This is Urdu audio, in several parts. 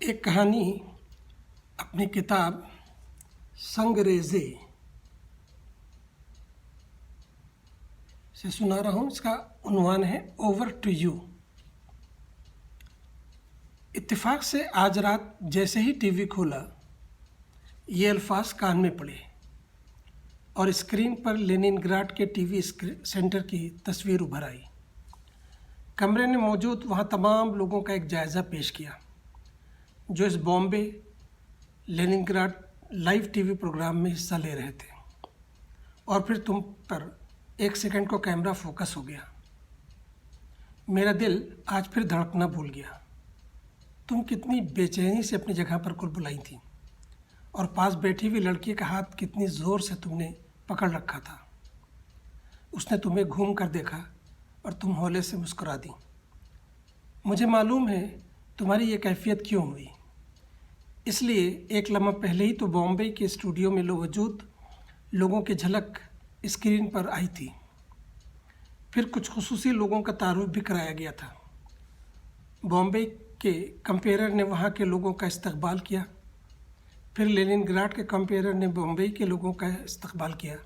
ایک کہانی اپنی کتاب سنگریزے سے سنا رہا ہوں۔ اس کا عنوان ہے اوور ٹو یو۔ اتفاق سے آج رات جیسے ہی ٹی وی کھولا یہ الفاظ کان میں پڑے اور اسکرین پر لینن گراڈ کے ٹی وی سینٹر کی تصویر ابھر آئی۔ کمرے میں موجود وہاں تمام لوگوں کا ایک جائزہ پیش کیا جو اس Bombay Leningrad live TV programme میں حصہ لے رہے تھے، اور پھر تم پر ایک سیکنڈ کو کیمرہ فوکس ہو گیا۔ میرا دل آج پھر دھڑکنا بھول گیا۔ تم کتنی بے چینی سے اپنی جگہ پر کل بلائی تھیں، اور پاس بیٹھی ہوئی لڑکی کا ہاتھ کتنی زور سے تم نے پکڑ رکھا تھا۔ اس نے تمہیں گھوم کر دیکھا اور تم ہولے سے مسکرا دی۔ مجھے معلوم ہے تمہاری یہ کیفیت کیوں ہوئی، اس لیے ایک لمحہ پہلے ہی تو بامبے کے اسٹوڈیو میں موجود لوگوں کی جھلک اسکرین پر آئی تھی، پھر کچھ خصوصی لوگوں کا تعارف بھی کرایا گیا تھا۔ بامبے کے کمپیرر نے وہاں کے لوگوں کا استقبال کیا، پھر لینن گراڈ کے کمپیرر نے بامبے کے لوگوں کا استقبال کیا۔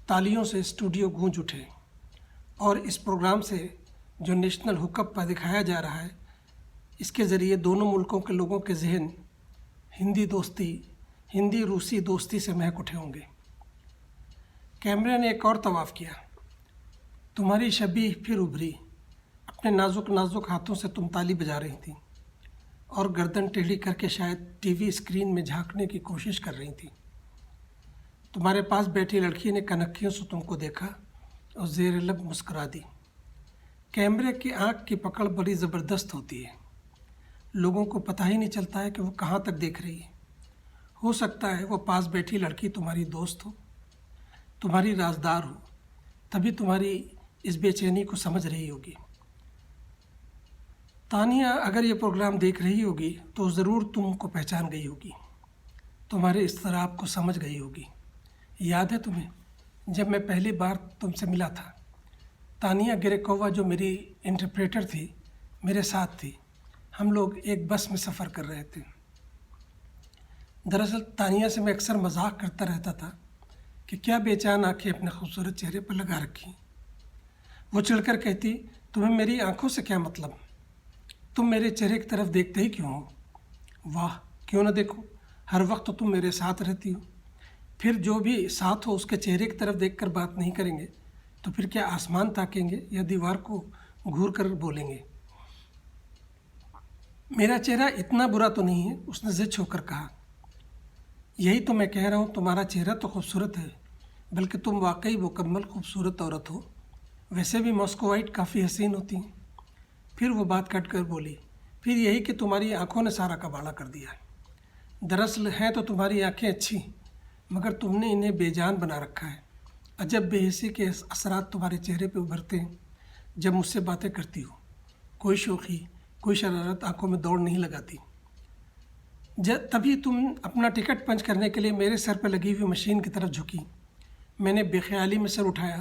تالیوں سے اسٹوڈیو گونج اٹھے، اور اس پروگرام سے جو نیشنل ہوک اپ پر دکھایا جا رہا ہے، اس کے ذریعے دونوں ملکوں کے لوگوں کے ذہن ہندی روسی دوستی سے مہک اٹھے ہوں گے۔ کیمرے نے ایک اور طواف کیا۔ تمہاری شبیہ پھر ابھری۔ اپنے نازک ہاتھوں سے تم تالی بجا رہی تھیں اور گردن ٹیڑھی کر کے شاید ٹی وی اسکرین میں جھانکنے کی کوشش کر رہی تھیں۔ تمہارے پاس بیٹھی لڑکی نے کنکھیوں سے تم کو دیکھا اور زیر لب مسکرا دی۔ کیمرے کی آنکھ کی پکڑ بڑی زبردست ہوتی ہے۔ لوگوں کو پتہ ہی نہیں چلتا ہے کہ وہ کہاں تک دیکھ رہی ہے۔ ہو سکتا ہے وہ پاس بیٹھی لڑکی تمہاری دوست ہو، تمہاری رازدار ہو، تبھی تمہاری اس بے چینی کو سمجھ رہی ہوگی۔ تانیہ اگر یہ پروگرام دیکھ رہی ہوگی تو ضرور تم کو پہچان گئی ہوگی، تمہارے اضطراب کو سمجھ گئی ہوگی۔ یاد ہے تمہیں جب میں پہلی بار تم سے ملا تھا؟ تانیہ گریکووا جو میری انٹرپریٹر تھی میرے ساتھ تھی۔ ہم لوگ ایک بس میں سفر کر رہے تھے۔ دراصل تانیہ سے میں اکثر مذاق کرتا رہتا تھا کہ کیا بے چین آنکھیں اپنے خوبصورت چہرے پر لگا رکھی۔ وہ چڑھ کر کہتی، تمہیں میری آنکھوں سے کیا مطلب؟ تم میرے چہرے کی طرف دیکھتے ہی کیوں ہو؟ واہ، کیوں نہ دیکھو، ہر وقت تو تم میرے ساتھ رہتی ہو۔ پھر جو بھی ساتھ ہو اس کے چہرے کی طرف دیکھ کر بات نہیں کریں گے تو پھر کیا آسمان تاکیں گے یا دیوار کو گھور کر بولیں گے؟ میرا چہرہ اتنا برا تو نہیں ہے، اس نے زچ ہو کر کہا۔ یہی تو میں کہہ رہا ہوں، تمہارا چہرہ تو خوبصورت ہے، بلکہ تم واقعی مکمل خوبصورت عورت ہو۔ ویسے بھی ماسکوائٹ کافی حسین ہوتی ہیں۔ پھر وہ بات کٹ کر بولی، پھر یہی کہ تمہاری آنکھوں نے سارا کباڑہ کر دیا ہے۔ دراصل ہیں تو تمہاری آنکھیں اچھی، مگر تم نے انہیں بے جان بنا رکھا ہے۔ عجب بے حسی کے اثرات تمہارے چہرے پہ ابھرتے ہیں جب مجھ سے باتیں کرتی ہو۔ کوئی شوخی، کوئی شرارت آنکھوں میں دوڑ نہیں لگاتی۔ تبھی تم اپنا ٹکٹ پنچ کرنے کے لیے میرے سر پہ لگی ہوئی مشین کی طرف جھکی۔ میں نے بے خیالی میں سر اٹھایا۔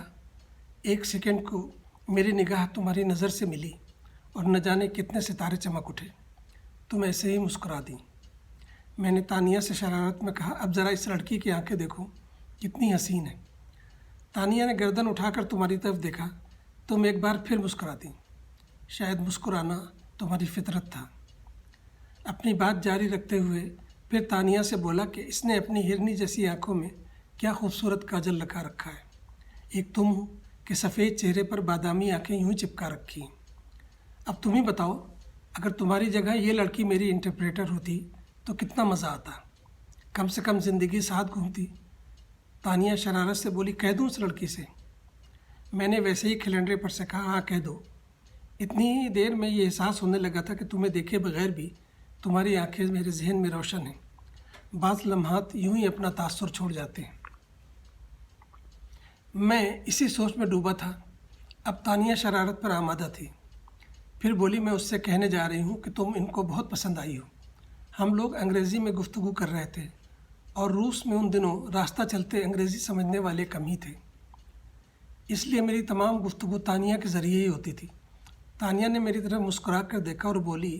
ایک سیکنڈ کو میری نگاہ تمہاری نظر سے ملی اور نہ جانے کتنے ستارے چمک اٹھے۔ تم ایسے ہی مسکرا دیں۔ میں نے تانیہ سے شرارت میں کہا، اب ذرا اس لڑکی کی آنکھیں دیکھو، کتنی حسین ہے۔ تانیہ نے گردن اٹھا کر تمہاری طرف دیکھا۔ تم ایک بار پھر مسکرا دیں۔ شاید مسکرانا تمہاری فطرت تھا۔ اپنی بات جاری رکھتے ہوئے پھر تانیہ سے بولا کہ اس نے اپنی ہرنی جیسی آنکھوں میں کیا خوبصورت کاجل لگا رکھا ہے۔ ایک تم ہو کہ سفید چہرے پر بادامی آنکھیں یوں ہی چپکا رکھی ہیں۔ اب تم ہی بتاؤ، اگر تمہاری جگہ یہ لڑکی میری انٹرپریٹر ہوتی تو کتنا مزہ آتا، کم سے کم زندگی ساتھ گھومتی۔ تانیہ شرارت سے بولی، کہہ دوں اس لڑکی سے؟ میں نے ویسے ہی کھلنڈرے پر سے کہا، ہاں کہہ دو۔ اتنی ہی دیر میں یہ احساس ہونے لگا تھا کہ تمہیں دیکھے بغیر بھی تمہاری آنکھیں میرے ذہن میں روشن ہیں۔ بعض لمحات یوں ہی اپنا تاثر چھوڑ جاتے ہیں۔ میں اسی سوچ میں ڈوبا تھا۔ اب تانیہ شرارت پر آمادہ تھی۔ پھر بولی، میں اس سے کہنے جا رہی ہوں کہ تم ان کو بہت پسند آئی ہو۔ ہم لوگ انگریزی میں گفتگو کر رہے تھے، اور روس میں ان دنوں راستہ چلتے انگریزی سمجھنے والے کم ہی تھے، اس لیے میری تمام گفتگو تانیہ کے ذریعے ہی ہوتی تھی۔ تانیہ نے میری طرف مسکرا کر دیکھا اور بولی،